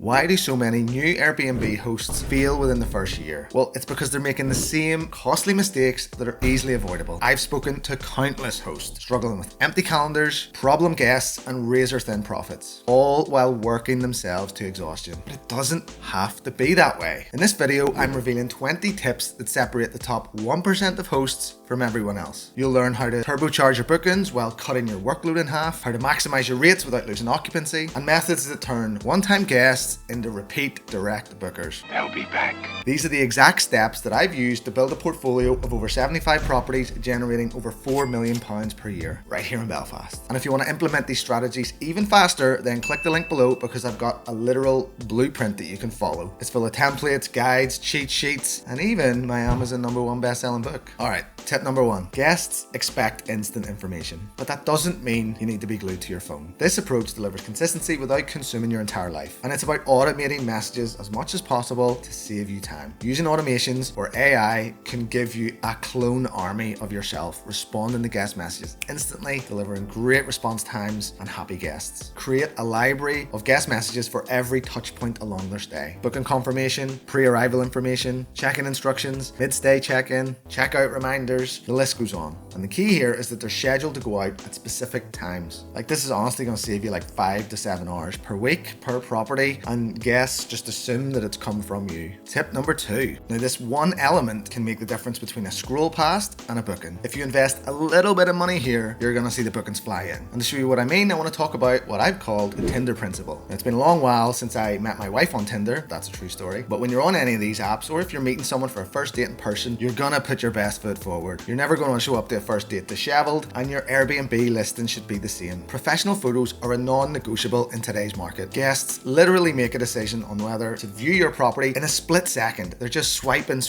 Why do so many new Airbnb hosts fail within the first year? Well, it's because they're making the same costly mistakes that are easily avoidable. I've spoken to countless hosts struggling with empty calendars, problem guests, and razor-thin profits, all while working themselves to exhaustion. But it doesn't have to be that way. In this video, I'm revealing 20 tips that separate the top 1% of hosts from everyone else. You'll learn how to turbocharge your bookings while cutting your workload in half, how to maximize your rates without losing occupancy, and methods that turn one-time guests into repeat direct bookers. They'll be back. These are the exact steps that I've used to build a portfolio of over 75 properties generating over £4 million per year right here in Belfast. And if you want to implement these strategies even faster, then click the link below because I've got a literal blueprint that you can follow. It's full of templates, guides, cheat sheets, and even my Amazon #1 best-selling book. Alright, tip number 1. Guests expect instant information, but that doesn't mean you need to be glued to your phone. This approach delivers consistency without consuming your entire life, and it's about automating messages as much as possible to save you time. Using automations or AI can give you a clone army of yourself responding to guest messages instantly, delivering great response times and happy guests. Create a library of guest messages for every touch point along their stay. Booking confirmation, pre-arrival information, check-in instructions, mid-stay check-in, check-out reminders, the list goes on. And the key here is that they're scheduled to go out at specific times. Like, this is honestly going to save you like 5 to 7 hours per week, per property, and guests just assume that it's come from you. Tip number 2. Now, this one element can make the difference between a scroll past and a booking. If you invest a little bit of money here, you're going to see the bookings fly in. And to show you what I mean, I want to talk about what I've called the Tinder principle. Now, it's been a long while since I met my wife on Tinder. That's a true story. But when you're on any of these apps, or if you're meeting someone for a first date in person, you're going to put your best foot forward. You're never going to show up to a first date disheveled, and your Airbnb listing should be the same. Professional photos are a non-negotiable in today's market. Guests literally make a decision on whether to view your property in a split second. They're just swiping.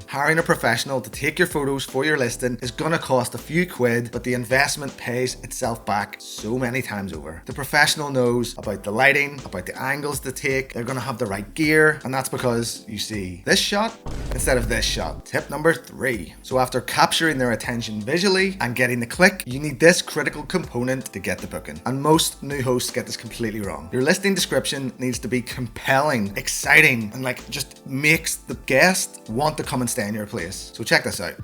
Hiring a professional to take your photos for your listing is going to cost a few quid, but the investment pays itself back so many times over. The professional knows about the lighting, about the angles to take, they're going to have the right gear, and that's because you see this shot instead of this shot. Tip number 3. So after capturing their attention visually and getting the click, you need this critical component to get the booking. And most new hosts get this completely wrong. Your listing description needs to be compelling, exciting, and just makes the guest want to come and stay in your place. So check this out.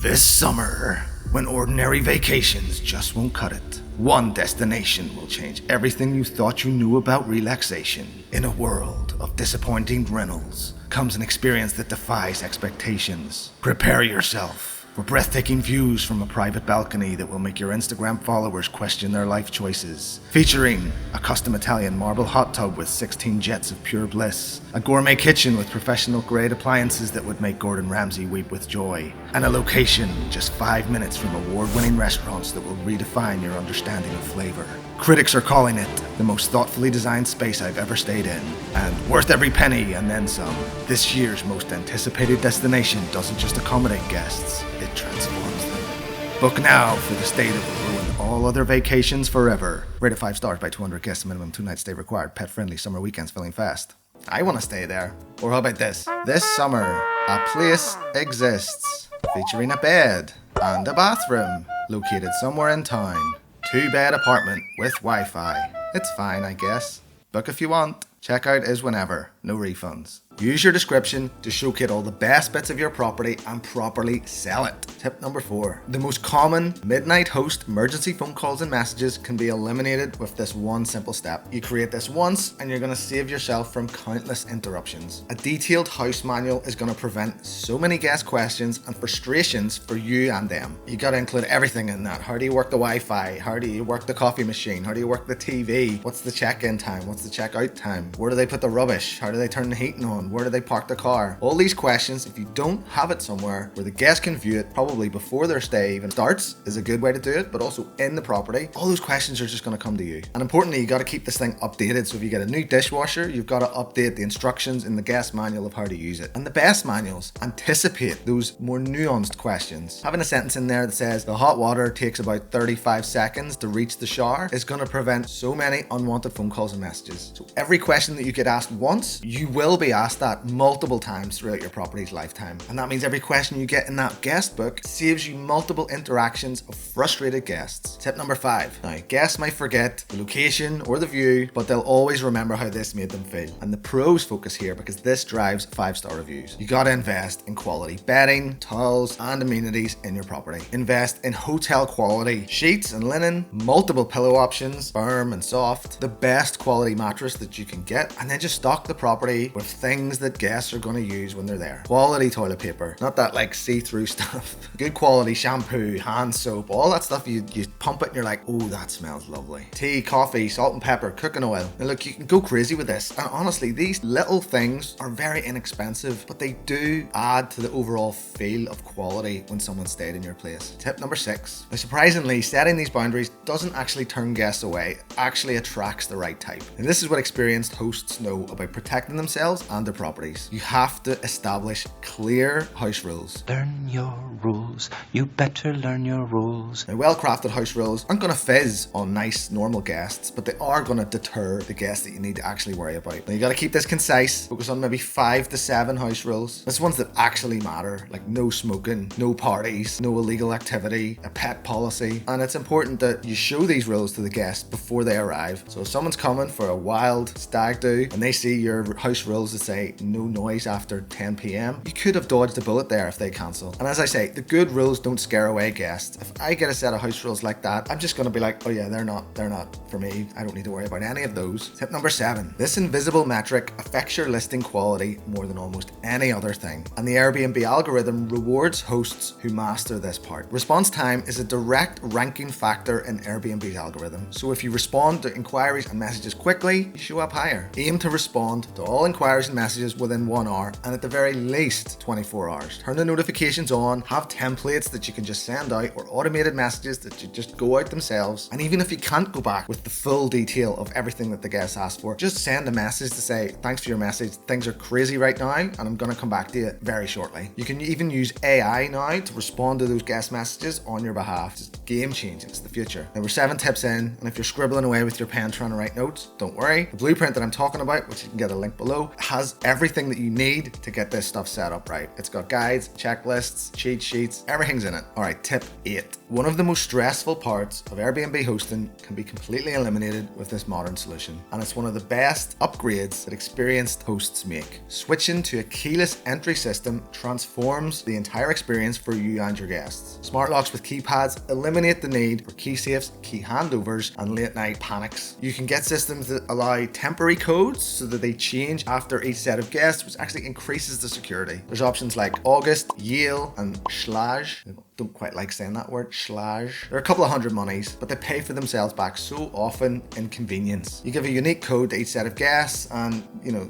This summer, when ordinary vacations just won't cut it, one destination will change everything you thought you knew about relaxation. In a world of disappointing rentals comes an experience that defies expectations. Prepare yourself for breathtaking views from a private balcony that will make your Instagram followers question their life choices. Featuring a custom Italian marble hot tub with 16 jets of pure bliss, a gourmet kitchen with professional grade appliances that would make Gordon Ramsay weep with joy, and a location just 5 minutes from award-winning restaurants that will redefine your understanding of flavor. Critics are calling it the most thoughtfully designed space I've ever stayed in, and worth every penny and then some. This year's most anticipated destination doesn't just accommodate guests, it transforms them. Book now for the stay that will ruin all other vacations forever. Rated 5 stars by 200 guests, minimum 2-night stay required, pet-friendly, summer weekends filling fast. I want to stay there. Or how about this? This summer, a place exists featuring a bed and a bathroom located somewhere in town. 2-bed apartment with Wi-Fi. It's fine, I guess. Book if you want. Checkout is whenever. No refunds. Use your description to showcase all the best bits of your property and properly sell it. Tip number 4. The most common midnight host emergency phone calls and messages can be eliminated with this one simple step. You create this once and you're going to save yourself from countless interruptions. A detailed house manual is going to prevent so many guest questions and frustrations for you and them. You got to include everything in that. How do you work the Wi-Fi? How do you work the coffee machine? How do you work the TV? What's the check-in time? What's the check-out time? Where do they put the rubbish? How do they turn the heating on? Where do they park the car? All these questions, if you don't have it somewhere where the guest can view it probably before their stay even starts, is a good way to do it, but also in the property, all those questions are just going to come to you. And importantly, you got to keep this thing updated. So if you get a new dishwasher, you've got to update the instructions in the guest manual of how to use it. And the best manuals anticipate those more nuanced questions. Having a sentence in there that says the hot water takes about 35 seconds to reach the shower is going to prevent so many unwanted phone calls and messages. So every question that you get asked once reviews. You will be asked that multiple times throughout your property's lifetime. And that means every question you get in that guest book saves you multiple interactions of frustrated guests. Tip number 5. Now, guests might forget the location or the view, but they'll always remember how this made them feel. And the pros focus here because this drives 5-star reviews. You gotta invest in quality bedding, towels, and amenities in your property. Invest in hotel quality sheets and linen, multiple pillow options, firm and soft, the best quality mattress that you can get, and then just stock the property with things that guests are gonna use when they're there. Quality toilet paper, not that like see-through stuff. Good quality shampoo, hand soap, all that stuff you pump it and you're like, oh, that smells lovely. Tea, coffee, salt and pepper, cooking oil. Now look, you can go crazy with this. And honestly, these little things are very inexpensive, but they do add to the overall feel of quality when someone stayed in your place. Tip number 6. Now surprisingly, setting these boundaries doesn't actually turn guests away, it actually attracts the right type. And this is what experienced hosts know about protecting themselves and their properties. You have to establish clear house rules. Learn your rules. You better learn your rules. Now, well-crafted house rules aren't going to fizz on nice, normal guests, but they are going to deter the guests that you need to actually worry about. Now, you got to keep this concise. Focus on maybe 5 to 7 house rules. That's ones that actually matter, like no smoking, no parties, no illegal activity, a pet policy. And it's important that you show these rules to the guests before they arrive. So if someone's coming for a wild stag do and they see your house rules that say no noise after 10 p.m, you could have dodged a bullet there if they cancel. And as I say, the good rules don't scare away guests. If I get a set of house rules like that, I'm just going to be like, oh yeah, they're not for me. I don't need to worry about any of those. Tip number 7. This invisible metric affects your listing quality more than almost any other thing. And the Airbnb algorithm rewards hosts who master this part. Response time is a direct ranking factor in Airbnb's algorithm. So if you respond to inquiries and messages quickly, you show up higher. Aim to respond to all inquiries and messages within 1 hour and at the very least 24 hours. Turn the notifications on, have templates that you can just send out or automated messages that you just go out themselves. And even if you can't go back with the full detail of everything that the guests asked for, just send a message to say, thanks for your message. Things are crazy right now and I'm going to come back to you very shortly. You can even use AI now to respond to those guest messages on your behalf. It's game changing. It's the future. Now we're 7 tips in, and if you're scribbling away with your pen trying to write notes, don't worry. The blueprint that I'm talking about, which you can get a link below, has everything that you need to get this stuff set up right. It's got guides, checklists, cheat sheets, everything's in it. All right, tip 8. One of the most stressful parts of Airbnb hosting can be completely eliminated with this modern solution, and it's one of the best upgrades that experienced hosts make. Switching to a keyless entry system transforms the entire experience for you and your guests. Smart locks with keypads eliminate the need for key safes, key handovers, and late night panics. You can get systems that allow temporary codes so that they change after each set of guests, which actually increases the security. There's options like August, Yale, and Schlage. Don't quite like saying that word, Schlage. They're a couple of hundred monies, but they pay for themselves back so often in convenience. You give a unique code to each set of guests, and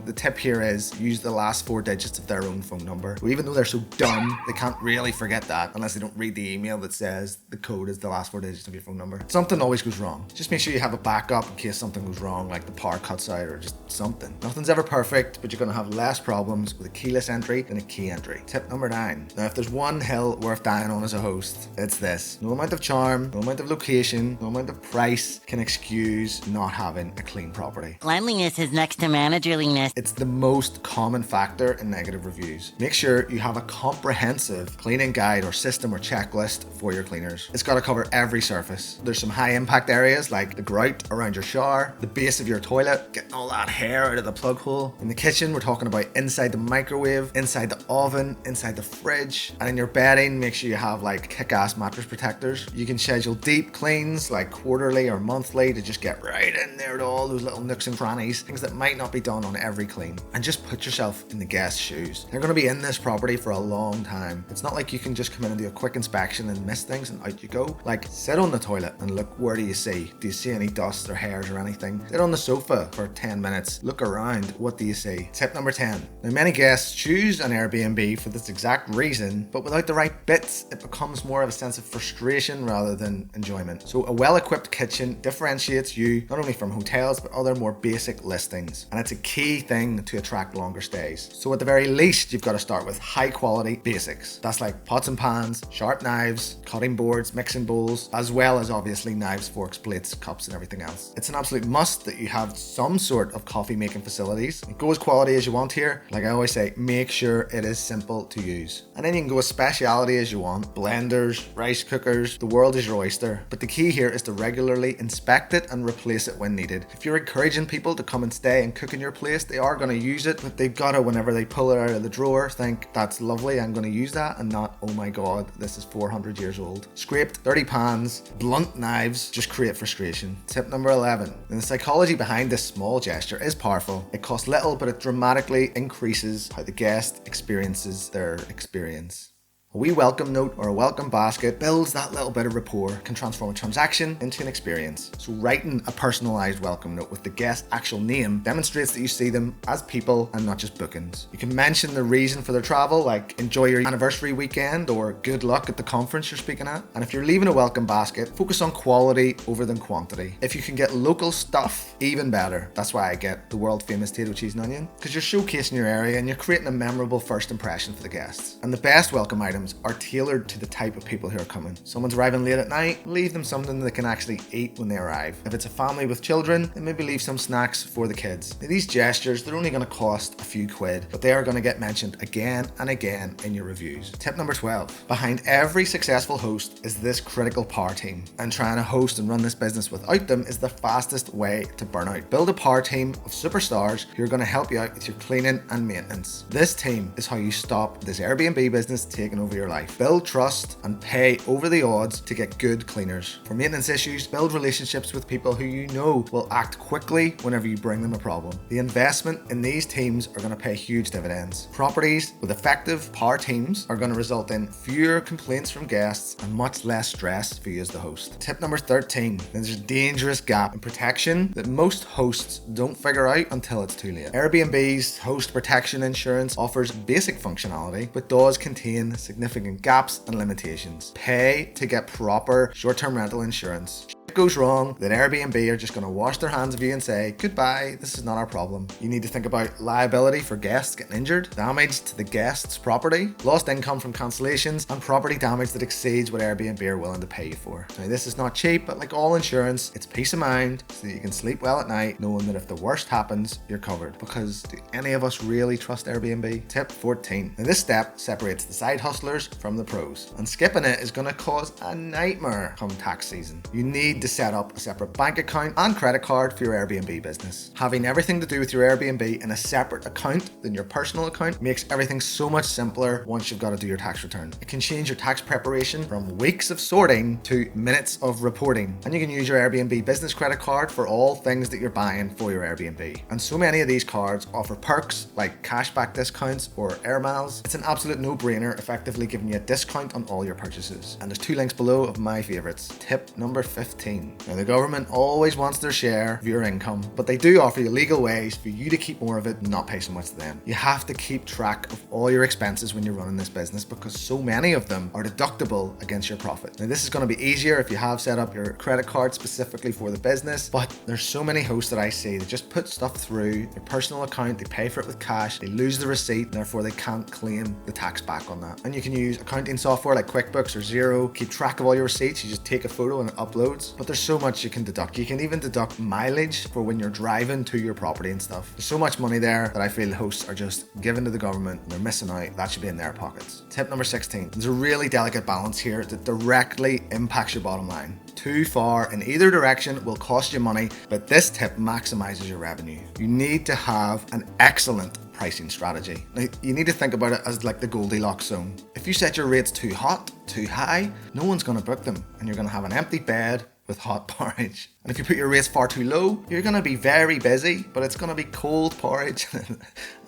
the tip here is use the last 4 digits of their own phone number. Even though they're so dumb, they can't really forget that unless they don't read the email that says the code is the last 4 digits of your phone number. Something always goes wrong. Just make sure you have a backup in case something goes wrong, like the power cuts out or just something. Nothing's ever perfect, but you're gonna have less problems with a keyless entry than a key entry. Tip number 9. Now, if there's one hill worth dying on as a host, it's this. No amount of charm, no amount of location, no amount of price can excuse not having a clean property. Cleanliness is next to managerliness. It's the most common factor in negative reviews. Make sure you have a comprehensive cleaning guide or system or checklist for your cleaners. It's got to cover every surface. There's some high impact areas like the grout around your shower, the base of your toilet, getting all that hair out of the plug hole. In the kitchen, we're talking about inside the microwave, inside the oven, inside the fridge, and in your bedding, make sure you have like kick-ass mattress protectors. You can schedule deep cleans like quarterly or monthly to just get right in there to all those little nooks and crannies, things that might not be done on every clean. And just put yourself in the guest's shoes. They're going to be in this property for a long time. It's not like you can just come in and do a quick inspection and miss things and out you go. Like, sit on the toilet and look, where do you see? Do you see any dust or hairs or anything? Sit on the sofa for 10 minutes. Look around. What do you see? Tip number 10. Now, many guests choose an Airbnb for this exact reason, but without the right bits, it becomes becomes more of a sense of frustration rather than enjoyment. So a well-equipped kitchen differentiates you not only from hotels but other more basic listings, and it's a key thing to attract longer stays. So at the very least, you've got to start with high quality basics. That's like pots and pans, sharp knives, cutting boards, mixing bowls, as well as obviously knives, forks, plates, cups and everything else. It's an absolute must that you have some sort of coffee making facilities. Go as quality as you want here. Like I always say, make sure it is simple to use. And then you can go as speciality as you want. Blenders, rice cookers, the world is your oyster. But the key here is to regularly inspect it and replace it when needed. If you're encouraging people to come and stay and cook in your place, they are going to use it, but they've got to, whenever they pull it out of the drawer, think that's lovely, I'm going to use that, and not, oh my god, this is 400 years old. Scraped, dirty pans, blunt knives just create frustration. Tip number 11. And the psychology behind this small gesture is powerful. It costs little, but it dramatically increases how the guest experiences their experience. A wee welcome note or a welcome basket builds that little bit of rapport, can transform a transaction into an experience. So writing a personalised welcome note with the guest's actual name demonstrates that you see them as people and not just bookings. You can mention the reason for their travel, like enjoy your anniversary weekend or good luck at the conference you're speaking at. And if you're leaving a welcome basket, focus on quality over than quantity. If you can get local stuff, even better. That's why I get the world famous potato, cheese and onion, because you're showcasing your area and you're creating a memorable first impression for the guests. And the best welcome items are tailored to the type of people who are coming. Someone's arriving late at night, leave them something they can actually eat when they arrive. If it's a family with children, then maybe leave some snacks for the kids. Now, these gestures, they're only going to cost a few quid, but they are going to get mentioned again and again in your reviews. Tip number 12. Behind every successful host is this critical power team, and trying to host and run this business without them is the fastest way to burn out. Build a power team of superstars who are going to help you out with your cleaning and maintenance. This team is how you stop this Airbnb business taking over your life. Build trust and pay over the odds to get good cleaners. For maintenance issues, build relationships with people who you know will act quickly whenever you bring them a problem. The investment in these teams are going to pay huge dividends. Properties with effective power teams are going to result in fewer complaints from guests and much less stress for you as the host. Tip number 13. There's a dangerous gap in protection that most hosts don't figure out until it's too late. Airbnb's host protection insurance offers basic functionality but does contain significant gaps and limitations. Pay to get proper short-term rental insurance. If it goes wrong, then Airbnb are just going to wash their hands of you and say, goodbye, this is not our problem. You need to think about liability for guests getting injured, damage to the guest's property, lost income from cancellations, and property damage that exceeds what Airbnb are willing to pay you for. Now, this is not cheap, but like all insurance, it's peace of mind so that you can sleep well at night knowing that if the worst happens, you're covered. Because do any of us really trust Airbnb? Tip 14. Now, this step separates the side hustlers from the pros, and skipping it is going to cause a nightmare come tax season. You need to set up a separate bank account and credit card for your Airbnb business. Having everything to do with your Airbnb in a separate account than your personal account makes everything so much simpler once you've got to do your tax return. It can change your tax preparation from weeks of sorting to minutes of reporting. And you can use your Airbnb business credit card for all things that you're buying for your Airbnb. And so many of these cards offer perks like cashback discounts or Airmiles. It's an absolute no-brainer, effectively giving you a discount on all your purchases. And there's 2 links below of my favorites. Tip number 15. Now, the government always wants their share of your income, but they do offer you legal ways for you to keep more of it and not pay so much to them. You have to keep track of all your expenses when you're running this business because so many of them are deductible against your profit. Now, this is going to be easier if you have set up your credit card specifically for the business, but there's so many hosts that I see that just put stuff through their personal account, they pay for it with cash, they lose the receipt, and therefore they can't claim the tax back on that. And you can use accounting software like QuickBooks or Xero, keep track of all your receipts. You just take a photo and it uploads. But there's so much you can deduct. You can even deduct mileage for when you're driving to your property and stuff. There's so much money there that I feel hosts are just giving to the government and they're missing out. That should be in their pockets. Tip number 16. There's a really delicate balance here that directly impacts your bottom line. Too far in either direction will cost you money, but this tip maximizes your revenue. You need to have an excellent pricing strategy. Now, you need to think about it as like the Goldilocks zone. If you set your rates too hot, too high, no one's going to book them and you're going to have an empty bed with hot porridge. And if you put your rates far too low, you're going to be very busy, but it's going to be cold porridge,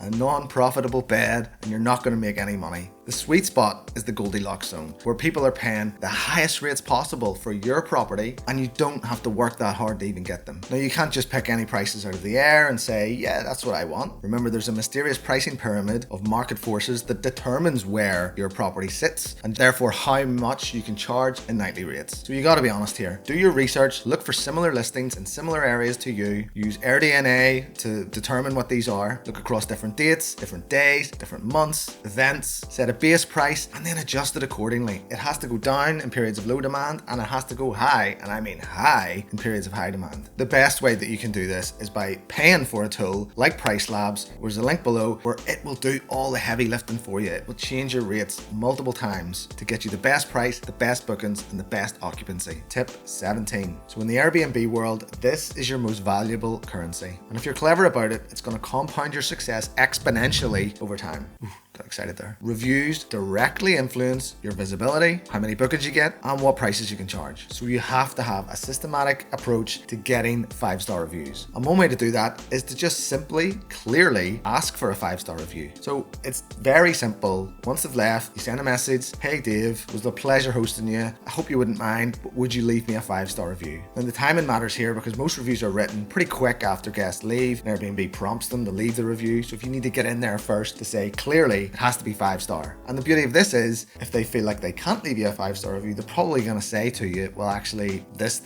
a non-profitable bed, and you're not going to make any money. The sweet spot is the Goldilocks zone, where people are paying the highest rates possible for your property and you don't have to work that hard to even get them. Now, you can't just pick any prices out of the air and say, yeah, that's what I want. Remember, there's a mysterious pricing pyramid of market forces that determines where your property sits and therefore how much you can charge in nightly rates. So you got to be honest here. Do your research, look for similar listings in similar areas to you, use AirDNA to determine what these are, look across different dates, different days, different months, events, set a base price and then adjust it accordingly. It has to go down in periods of low demand and it has to go high, and I mean high, in periods of high demand. The best way that you can do this is by paying for a tool like Price Labs. There's a link below where it will do all the heavy lifting for you. It will change your rates multiple times to get you the best price, the best bookings and the best occupancy. Tip 17. So in the Airbnb world, this is your most valuable currency. And if you're clever about it, it's going to compound your success exponentially over time. Got excited there. Reviews directly influence your visibility, how many bookings you get, and what prices you can charge. So you have to have a systematic approach to getting 5-star reviews. And one way to do that is to just simply, clearly ask for a 5-star review. So it's very simple. Once they've left, you send a message. Hey Dave, it was a pleasure hosting you. I hope you wouldn't mind, but would you leave me a 5-star review? And the timing matters here because most reviews are written pretty quick after guests leave. Airbnb prompts them to leave the review. So if you need to get in there first to say clearly, it has to be 5-star. And the beauty of this is, if they feel like they can't leave you a 5-star review, they're probably going to say to you, well, actually, this,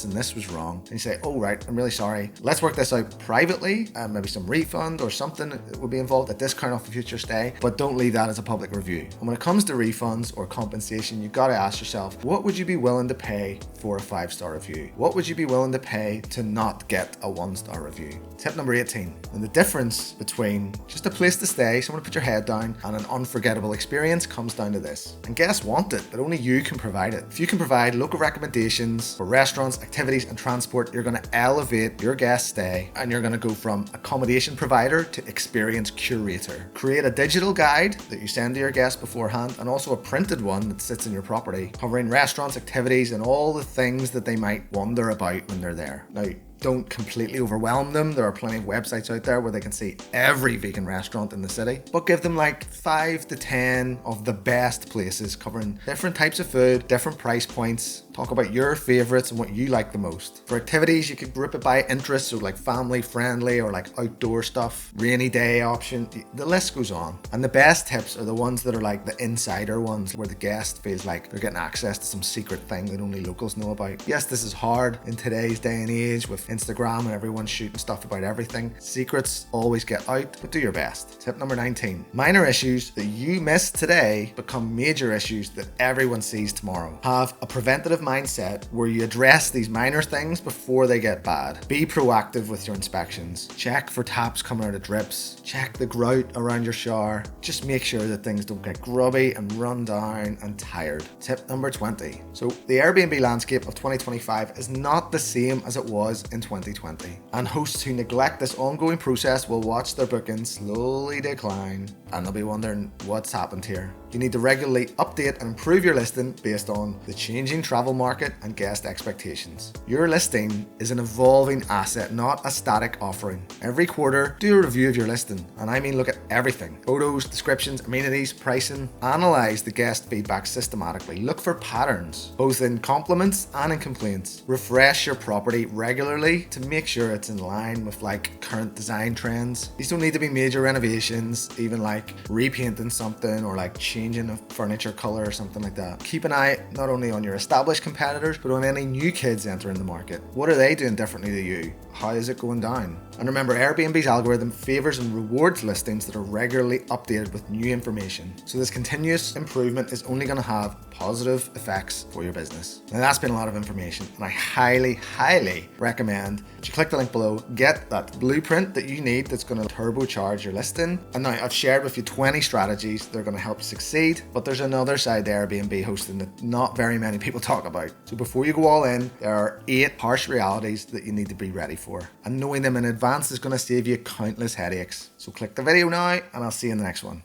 and this was wrong. And you say, oh, right, I'm really sorry. Let's work this out privately. Maybe some refund or something will be involved, a discount off a future stay, but don't leave that as a public review. And when it comes to refunds or compensation, you've got to ask yourself, what would you be willing to pay for a 5-star review? What would you be willing to pay to not get a 1-star review? Tip number 18. And the difference between just a place to stay, someone to put your head down, and an unforgettable experience comes down to this. And guests want it, but only you can provide it. If you can provide local recommendations for restaurants, activities, and transport, you're going to elevate your guest stay and you're going to go from accommodation provider to experience curator. Create a digital guide that you send to your guests beforehand and also a printed one that sits in your property, covering restaurants, activities, and all the things that they might wonder about when they're there. Now, don't completely overwhelm them. There are plenty of websites out there where they can see every vegan restaurant in the city, but give them like 5 to 10 of the best places covering different types of food, different price points. Talk about your favorites and what you like the most. For activities, you could group it by interest, so like family friendly or like outdoor stuff, rainy day option, the list goes on. And the best tips are the ones that are like the insider ones, where the guest feels like they're getting access to some secret thing that only locals know about. Yes, this is hard in today's day and age with Instagram and everyone shooting stuff about everything. Secrets always get out, but do your best. Tip number 19. Minor issues that you miss today become major issues that everyone sees tomorrow. Have a preventative mindset where you address these minor things before they get bad. Be proactive with your inspections. Check for taps coming out of drips. Check the grout around your shower. Just make sure that things don't get grubby and run down and tired. Tip number 20. So the Airbnb landscape of 2025 is not the same as it was in 2020. And hosts who neglect this ongoing process will watch their bookings slowly decline and they'll be wondering what's happened here. You need to regularly update and improve your listing based on the changing travel market and guest expectations. Your listing is an evolving asset, not a static offering. Every quarter, do a review of your listing. And I mean look at everything. Photos, descriptions, amenities, pricing. Analyze the guest feedback systematically. Look for patterns, both in compliments and in complaints. Refresh your property regularly to make sure it's in line with like current design trends. These don't need to be major renovations, even like repainting something or like changing a furniture color or something like that. Keep an eye not only on your established competitors, but on any new kids entering the market. What are they doing differently to you? How is it going down? And remember, Airbnb's algorithm favors and rewards listings that are regularly updated with new information. So this continuous improvement is only going to have positive effects for your business. Now that's been a lot of information, and I highly recommend that you click the link below, get that blueprint that you need that's going to turbocharge your listing. And now I've shared with you 20 strategies that are going to help you succeed, but there's another side to Airbnb hosting that not very many people talk about. So before you go all in, there are 8 harsh realities that you need to be ready for. And knowing them in advance is going to save you countless headaches. So click the video now, and I'll see you in the next one.